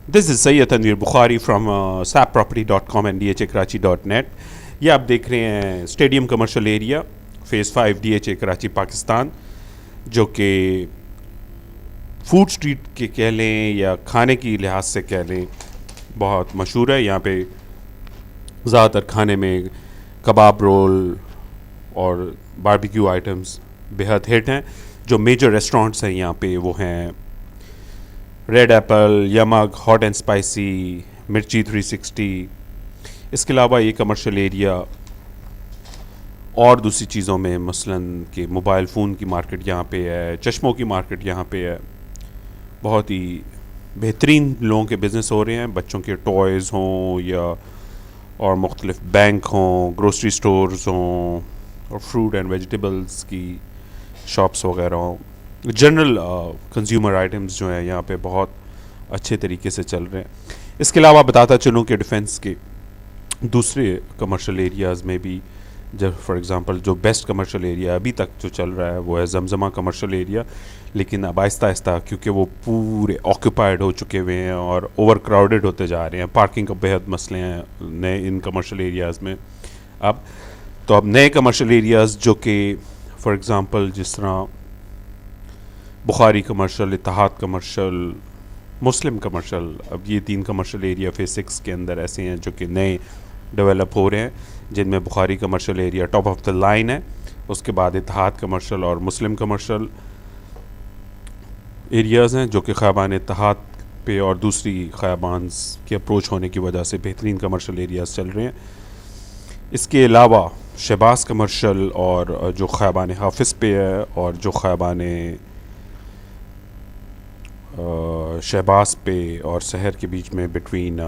This is Sayyid Tanveer Bukhari from sapproperty.com and dhakarachi.net। ये आप देख रहे हैं stadium commercial area phase 5 DHA Karachi Pakistan, जो कि फूड स्ट्रीट के कह लें या खाने की लिहाज से कह लें बहुत मशहूर है। यहाँ पे ज़्यादातर खाने में कबाब रोल और बारबेक्यू आइटम्स बेहद हिट हैं। जो मेजर रेस्टोरेंट्स हैं यहाँ पे वो हैं रेड एप्पल, यमक, हॉट एंड स्पाइसी, मिर्ची 360। इसके अलावा ये कमर्शियल एरिया और दूसरी चीज़ों में मसलन कि मोबाइल फ़ोन की मार्केट यहाँ पे है, चश्मों की मार्केट यहाँ पे है। बहुत ही बेहतरीन लोगों के बिज़नेस हो रहे हैं, बच्चों के टॉयज़ हों या और मुख्तलिफ बैंक हों, ग्रोसरी स्टोर्स हों और फ्रूट एंड वेजिटेबल्स की शॉप्स वगैरह हों। जनरल कंज्यूमर आइटम्स जो हैं यहाँ पे बहुत अच्छे तरीके से चल रहे हैं। इसके अलावा बताता चलूँ कि डिफेंस के दूसरे कमर्शियल एरियाज़ में भी, जब फॉर एग्ज़ाम्पल जो बेस्ट कमर्शियल एरिया अभी तक जो चल रहा है वो है जमजमा कमर्शियल एरिया। लेकिन अब आहिस्ता आहिस्ता क्योंकि वो पूरे ऑक्यूपाइड हो चुके हुए हैं और ओवर क्राउडेड होते जा रहे हैं, पार्किंग का बेहद मसले हैं नए इन कमर्शियल एरियाज़ में। अब नए कमर्शियल एरियाज़ जो कि फॉर एग्ज़ाम्पल जिस तरह बुखारी कमर्शियल, इत्तेहाद कमर्शियल, मुस्लिम कमर्शियल, अब ये 3 कमर्शियल एरिया फ़ेज़ 6 के अंदर ऐसे हैं जो कि नए डेवलप हो रहे हैं, जिनमें Bukhari commercial area top of the line है। उसके बाद इत्तेहाद कमर्शियल और मुस्लिम कमर्शियल एरियाज़ हैं जो कि ख़याबान इत्तेहाद पे और दूसरी ख़याबान के अप्रोच होने की वजह से बेहतरीन कमर्शियल एरियाज़ चल रहे हैं। इसके अलावा शहबाज कमर्शियल और जो ख़याबान हाफिज़ पे है और जो ख़याबान शहबाज पे और शहर के बीच में between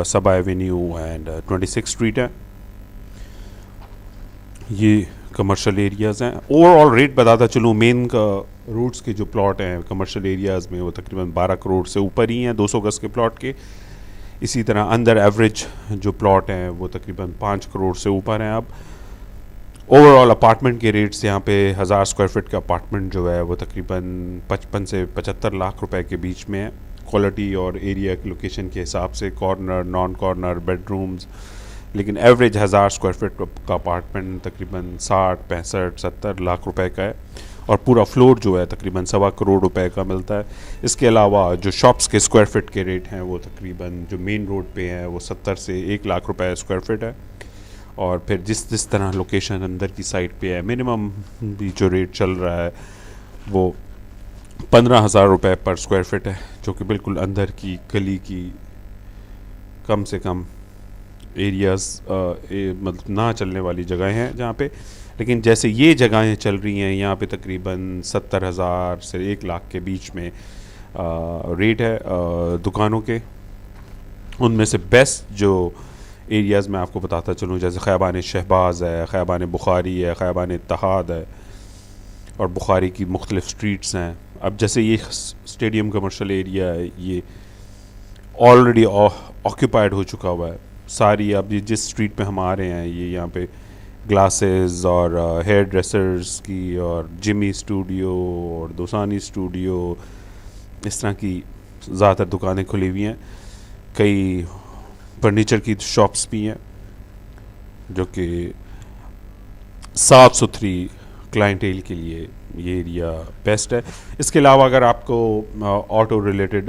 Saba avenue and 26 street है, ये कमर्शियल एरियाज़ हैं। ओवरऑल रेट बताता चलूँ, मेन का रूट्स के जो प्लॉट हैं कमर्शियल एरियाज़ में वो तकरीबन 12 करोड़ से ऊपर ही हैं 200 गज़ के प्लॉट के। इसी तरह अंदर एवरेज जो प्लॉट हैं वो तकरीबन 5 करोड़ से ऊपर हैं। अब ओवरऑल अपार्टमेंट के रेट्स यहाँ पे 1000 स्क्वायर फीट का अपार्टमेंट जो है वो तकरीबन 55 से 75 लाख रुपए के बीच में है। क्वालिटी और एरिया की लोकेशन के हिसाब से कॉर्नर, नॉन कॉर्नर, बेडरूम्स, लेकिन एवरेज 1000 स्क्वायर फीट का अपार्टमेंट तकरीबन 60, 65, 70 लाख रुपए का है और पूरा फ्लोर जो है तकरीबन 1.25 करोड़ रुपए का मिलता है। इसके अलावा जो शॉप्स के स्क्वायर फीट के रेट हैं वो तकरीबन जो मेन रोड पे हैं वो 70 से 1 लाख रुपए स्क्वायर फीट है। और फिर जिस तरह लोकेशन अंदर की साइड पे है, मिनिमम भी जो रेट चल रहा है वो 15,000 रुपये पर स्क्वायर फीट है, जो कि बिल्कुल अंदर की गली की कम से कम एरियाज़ मतलब ना चलने वाली जगहें हैं जहाँ पे। लेकिन जैसे ये जगहें चल रही हैं यहाँ पे तकरीबन 70,000 से 1 लाख के बीच में रेट है दुकानों के। उनमें से बेस्ट जो एरियाज़ में आपको बताता चलूँ, जैसे ख़याबान शहबाज है, ख़याबान बुखारी है, ख़याबान इत्तेहाद है और बुखारी की मुख्तलिफ स्ट्रीट्स हैं। अब जैसे ये स्टेडियम कमर्शियल एरिया है, ये ऑलरेडी ऑक्यूपाइड हो चुका हुआ है सारी। अब ये जिस स्ट्रीट पे हम आ रहे हैं ये यहाँ पे ग्लासेस और हेयर ड्रेसर्स की और जिमी स्टूडियो और दोसानी स्टूडियो, इस तरह की ज़्यादातर दुकानें खुली हुई हैं। कई फर्नीचर की शॉप्स भी हैं जो कि साफ़ सुथरी क्लाइंटेल के लिए ये एरिया बेस्ट है। इसके अलावा अगर आपको ऑटो रिलेटेड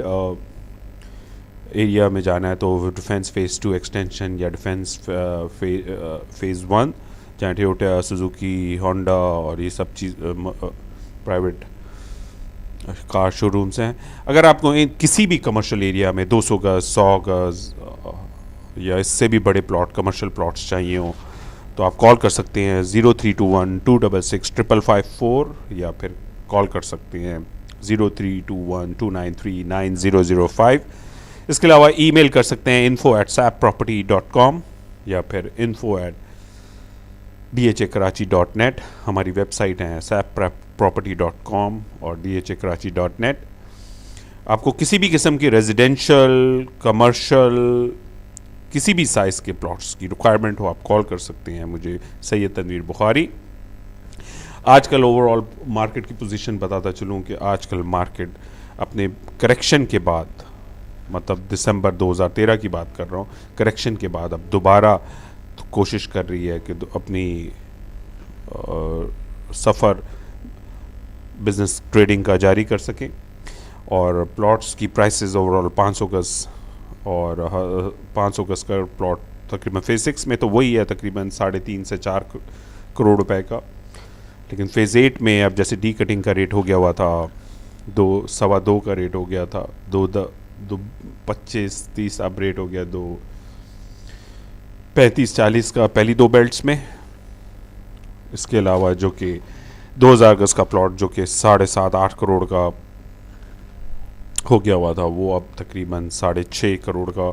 एरिया में जाना है तो डिफेंस फ़ेज़ 2 एक्सटेंशन या डिफेंस फ़ेज़ 1 जहाँ टोयोटा, सुजुकी, होंडा और ये सब चीज़ प्राइवेट कार शोरूम्स हैं। अगर आपको किसी भी कमर्शियल एरिया में 200 गज़, 100 गज़ या इससे भी बड़े प्लॉट, कमर्शियल प्लॉट्स चाहिए हो तो आप कॉल कर सकते हैं 0321-266-554 या फिर कॉल कर सकते हैं 0321-293-9005। इसके अलावा ईमेल कर सकते हैं info@sapproperty.com या फिर info@dhakarachi.net। हमारी वेबसाइट है sapproperty.com और dhakarachi.net। आपको किसी भी किस्म की रेजिडेंशियल, कमर्शियल, किसी भी साइज़ के प्लॉट्स की रिक्वायरमेंट हो आप कॉल कर सकते हैं मुझे, सैयद तनवीर बुखारी। आजकल ओवरऑल मार्केट की पोजीशन बताता चलूँ कि आजकल मार्केट अपने करेक्शन के बाद मतलब दिसंबर 2013 की बात कर रहा हूँ, करेक्शन के बाद अब दोबारा कोशिश कर रही है कि अपनी सफ़र बिजनेस ट्रेडिंग का जारी कर सकें। और प्लॉट्स की प्राइसेस ओवरऑल 500 गज और 500 गज का प्लॉट तकरीबन फेज़ 6 में तो वही है तकरीबन 3.5 से 4 करोड़ रुपए का। लेकिन फेज़ 8 में अब जैसे डी कटिंग का रेट हो गया हुआ था 2 सवा 2 का रेट हो गया था, 25-30 अब रेट हो गया 2 35-40 का पहली 2 बेल्ट्स में। इसके अलावा जो कि 2000 गज का प्लॉट जो कि 7.5-8 करोड़ का हो गया हुआ था वो अब तकरीबन 6.5 करोड़ का